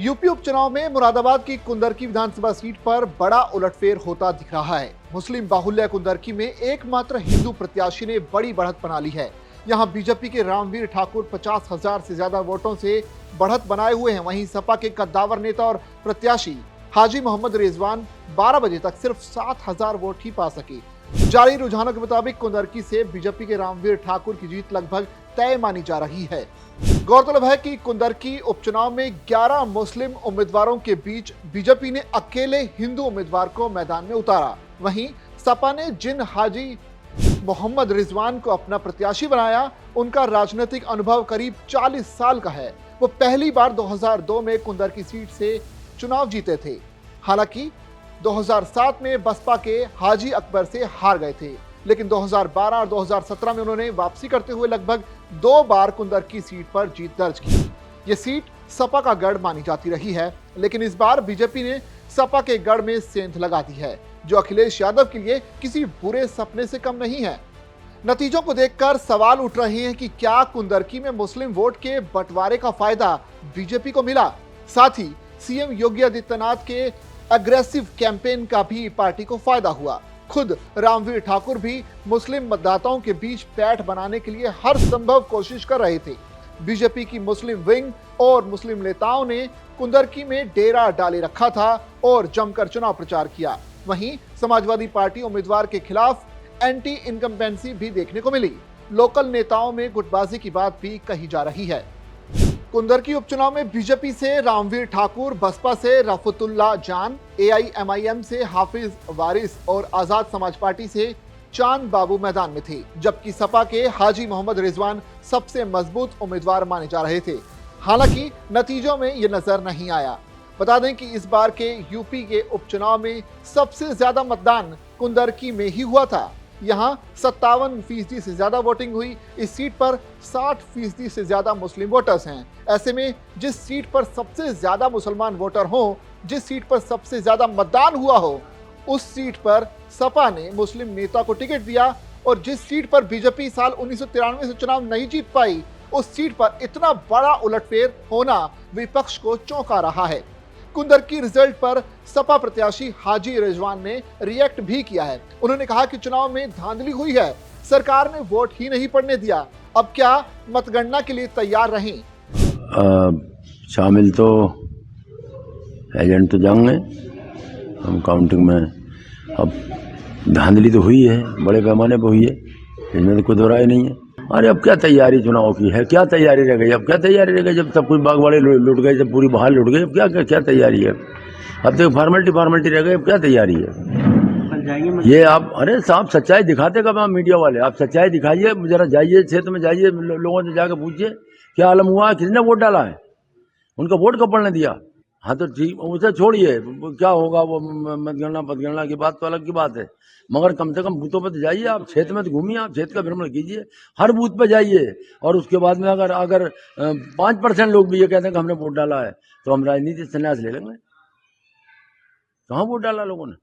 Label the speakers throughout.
Speaker 1: UP उपचुनाव में मुरादाबाद की कुंदरकी विधानसभा सीट पर बड़ा उलटफेर होता दिख रहा है। मुस्लिम बाहुल्य कुंदरकी में एकमात्र हिंदू प्रत्याशी ने बड़ी बढ़त बना ली है। यहां बीजेपी के रामवीर ठाकुर 50,000 से ज्यादा वोटों से बढ़त बनाए हुए हैं। वहीं सपा के कद्दावर नेता और प्रत्याशी हाजी मोहम्मद रिजवान 12 बजे तक सिर्फ 7,000 वोट ही पा सके। जारी रुझानों के मुताबिक कुंदरकी से बीजेपी के रामवीर ठाकुर की जीत लगभग तय मानी जा रही है। गौरतलब है कि कुंदरकी उपचुनाव में 11 मुस्लिम उम्मीदवारों के बीच बीजेपी ने अकेले हिंदू उम्मीदवार को मैदान में उतारा। वहीं सपा ने जिन हाजी मोहम्मद रिजवान को अपना प्रत्याशी बनाया, उनका राजनीतिक अनुभव करीब 40 साल का है। वो पहली बार 2002 में कुंदरकी सीट से चुनाव जीते थे। हालांकि 2007 में बसपा के हाजी अकबर से हार गए थे, लेकिन 2012 और 2017 में उन्होंने वापसी करते हुए लगभग 2 बार कुंदरकी सीट पर जीत दर्ज की। ये सीट सपा का गढ़ मानी जाती रही है, लेकिन इस बार बीजेपी ने सपा के गढ़ में सेंध लगा दी है, जो अखिलेश यादव के लिए किसी बुरे सपने से कम नहीं है। नतीजों को देखकर सवाल उठ रहे हैं कि क्या कुंदरकी में मुस्लिम वोट के बंटवारे का फायदा बीजेपी को मिला। साथ ही सीएम योगी आदित्यनाथ के अग्रेसिव कैंपेन का भी पार्टी को फायदा हुआ। खुद रामवीर ठाकुर भी मुस्लिम मतदाताओं के बीच पैठ बनाने के लिए हर संभव कोशिश कर रहे थे। बीजेपी की मुस्लिम विंग और मुस्लिम नेताओं ने कुंदरकी में डेरा डाले रखा था और जमकर चुनाव प्रचार किया। वहीं समाजवादी पार्टी उम्मीदवार के खिलाफ एंटी इनकम्बेंसी भी देखने को मिली। लोकल नेताओं में गुटबाजी की बात भी कही जा रही है। कुंदरकी उपचुनाव में बीजेपी से रामवीर ठाकुर, बसपा से रफतुल्ला जान, एआईएमआईएम से हाफिज वारिस और आजाद समाज पार्टी से चांद बाबू मैदान में थे, जबकि सपा के हाजी मोहम्मद रिजवान सबसे मजबूत उम्मीदवार माने जा रहे थे। हालांकि नतीजों में ये नजर नहीं आया। बता दें कि इस बार के यूपी के उपचुनाव में सबसे ज्यादा मतदान कुंदरकी में ही हुआ था। यहाँ 57% से ज्यादा वोटिंग हुई। इस सीट पर 60% से ज्यादा मुस्लिम वोटर्स हैं। ऐसे में जिस सीट पर सबसे ज्यादा मुसलमान वोटर हो, जिस सीट पर सबसे ज्यादा मतदान हुआ हो, उस सीट पर सपा ने मुस्लिम नेता को टिकट दिया, और जिस सीट पर बीजेपी साल 1993 से चुनाव नहीं जीत पाई, उस सीट पर इतना बड़ा उलटफेर होना विपक्ष को चौंका रहा है। कुंदरकी रिजल्ट पर सपा प्रत्याशी हाजी रिजवान ने रिएक्ट भी किया है। उन्होंने कहा कि चुनाव में धांधली हुई है, सरकार ने वोट ही नहीं पड़ने दिया। अब क्या मतगणना के लिए तैयार रहें?
Speaker 2: शामिल तो एजेंट तो जाएंगे हम काउंटिंग में। अब धांधली तो हुई है, बड़े पैमाने पर हुई है, इसमें तो कोई दो राय नहीं है। अरे अब क्या तैयारी चुनाव की है, क्या तैयारी रह गई? अब क्या तैयारी रह गई जब सब कुछ बाग वाले लुट गए, जब पूरी बहार लुट गई। अब क्या तैयारी है? अब तो फॉर्मेलिटी रह गई। अब क्या तैयारी है ये? आप अरे साहब सच्चाई दिखाते कब आप मीडिया वाले? आप सच्चाई दिखाइए, जरा जाइए क्षेत्र में, जाइए लोगों से जाकर पूछिए क्या आलम हुआ, किसने वोट डाला है, उनका वोट कब पड़ने दिया। हाँ तो ठीक, उसे छोड़िए, क्या होगा वो मतगणना की बात तो अलग की बात है, मगर कम से कम बूथों पर तो जाइए, आप क्षेत्र में तो घूमिए, आप क्षेत्र का भ्रमण कीजिए, हर बूथ पे जाइए। और उसके बाद में अगर 5% लोग भी ये कहते हैं कि हमने वोट डाला है, तो हम राजनीति संन्यास ले लेंगे। कहाँ वोट डाला लोगों ने,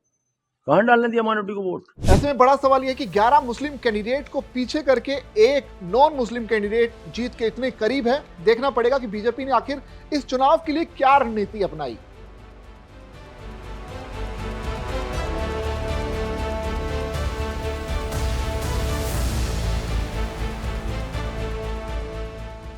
Speaker 2: कहाँ डालने दिया माइनॉरिटी को वोट?
Speaker 1: ऐसे में बड़ा सवाल यह कि 11 मुस्लिम कैंडिडेट को पीछे करके एक नॉन मुस्लिम कैंडिडेट जीत के इतने करीब है। देखना पड़ेगा कि बीजेपी ने आखिर इस चुनाव के लिए क्या रणनीति अपनाई।